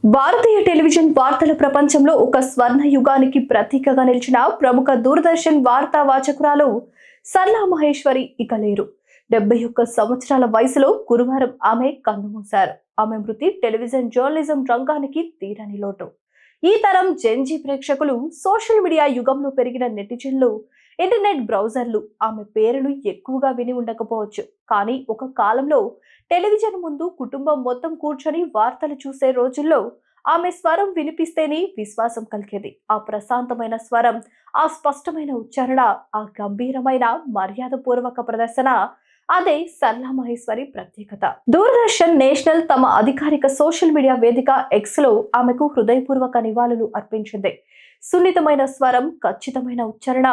భారతీయ television వార్తల ప్రపంచంలో ఒక స్వర్ణ యుగానికి ప్రతీకగా నిలిచిన ప్రముఖ దూరదర్శన్ వార్తా వాచకురాలు సరళా మహేశ్వరి ఇక లేరు. 71 సంవత్సరాల వయసులో గురువారం ఆమె కన్నుమూశారు. ఆమె మృతి టెలివిజన్ జర్నలిజం రంగానికి తీరని లోటు. ఈ తరం జెన్జీ ప్రేక్షకులు, సోషల్ మీడియా యుగంలో పెరిగిన నెటిజన్లు, ఇంటర్నెట్ బ్రౌజర్లు ఆమె పేరును ఎక్కువగా విని ఉండకపోవచ్చు. కానీ ఒక కాలంలో టెలివిజన్ ముందు కుటుంబం మొత్తం కూర్చొని వార్తలు చూసే రోజుల్లో ఆమె స్వరం వినిపిస్తేనే విశ్వాసం కలిగేది. ఆ ప్రశాంతమైన స్వరం, ఆ స్పష్టమైన ఉచ్చారణ, ఆ గంభీరమైన మర్యాదపూర్వక ప్రదర్శన, అదే సరళా మహేశ్వరి ప్రత్యేకత. దూరదర్శన్ నేషనల్ తమ అధికారిక సోషల్ మీడియా వేదిక ఎక్స్ లో ఆమెకు హృదయపూర్వక నివాళులు అర్పించింది. సున్నితమైన స్వరం, ఖచ్చితమైన ఉచ్చారణ,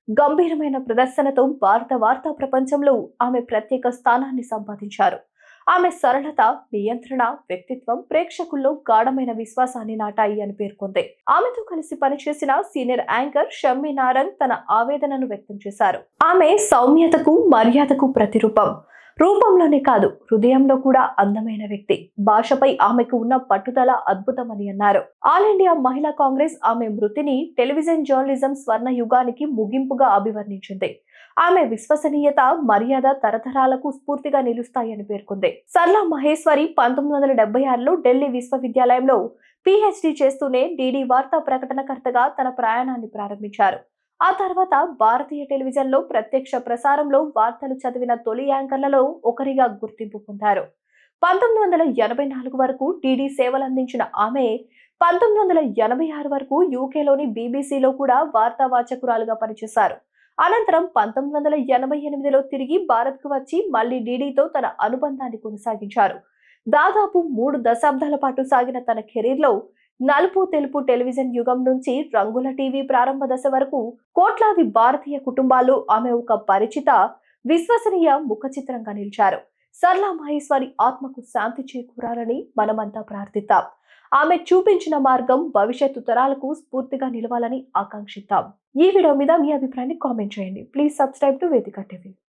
గంభీరమైన ప్రదర్శనతో భారత వార్తా ప్రపంచంలో ఆమె ప్రత్యేక స్థానాన్ని సంపాదించారు. ఆమె సరళత, నియంత్రణ, వ్యక్తిత్వం ప్రేక్షకుల్లో గాఢమైన విశ్వాసాన్ని నాటాయి అని పేర్కొంది. ఆమెతో కలిసి పనిచేసిన సీనియర్ యాంకర్ షమ్మి నారంగ్ తన ఆవేదనను వ్యక్తం చేశారు. ఆమె సౌమ్యతకు, మర్యాదకు ప్రతిరూపం. రూపంలోనే కాదు, హృదయంలో కూడా అందమైన వ్యక్తి. భాషపై ఆమెకు ఉన్న పట్టుదల అద్భుతమని అన్నారు. ఆల్ ఇండియా మహిళా కాంగ్రెస్ ఆమె మృతిని టెలివిజన్ జర్నలిజం స్వర్ణ యుగానికి ముగింపుగా అభివర్ణించింది. ఆమె విశ్వసనీయత, మర్యాద తరతరాలకు స్ఫూర్తిగా నిలుస్తాయని పేర్కొంది. సరళా మహేశ్వరి 1976లో ఢిల్లీ విశ్వవిద్యాలయంలో పిహెచ్డి చేస్తూనే డిడి వార్తా ప్రకటనకర్తగా తన ప్రయాణాన్ని ప్రారంభించారు. ఆ తర్వాత భారతీయ టెలివిజన్లో ప్రత్యక్ష ప్రసారంలో వార్తలు చదివిన తొలి యాంకర్లలో ఒకరిగా గుర్తింపు పొందారు. 1984 వరకు డిడి సేవలందించిన ఆమె 1986 వరకు యూకేలోని బీబీసీలో కూడా వార్తా వాచకురాలుగా పనిచేశారు. అనంతరం 1988లో తిరిగి భారత్కు వచ్చి మళ్లీ డీడీతో తన అనుబంధాన్ని కొనసాగించారు. దాదాపు 3 దశాబ్దాల పాటు సాగిన తన కెరీర్లో నలుపు తెలుపు టెలివిజన్ యుగం నుంచి రంగుల టీవీ ప్రారంభ దశ వరకు కోట్లాది భారతీయ కుటుంబాల్లో ఆమె ఒక పరిచిత, విశ్వసనీయ ముఖ చిత్రంగా నిలిచారు. సరళా మహేశ్వరి ఆత్మకు శాంతి చేకూరాలని మనమంతా ప్రార్థిద్దాం. ఆమె చూపించిన మార్గం భవిష్యత్తు తరాలకు స్ఫూర్తిగా నిలవాలని ఆకాంక్షిద్దాం. ఈ వీడియో మీద మీ అభిప్రాయాన్ని కామెంట్ చేయండి. ప్లీజ్ సబ్స్క్రైబ్ టు వేదిక టీవీ.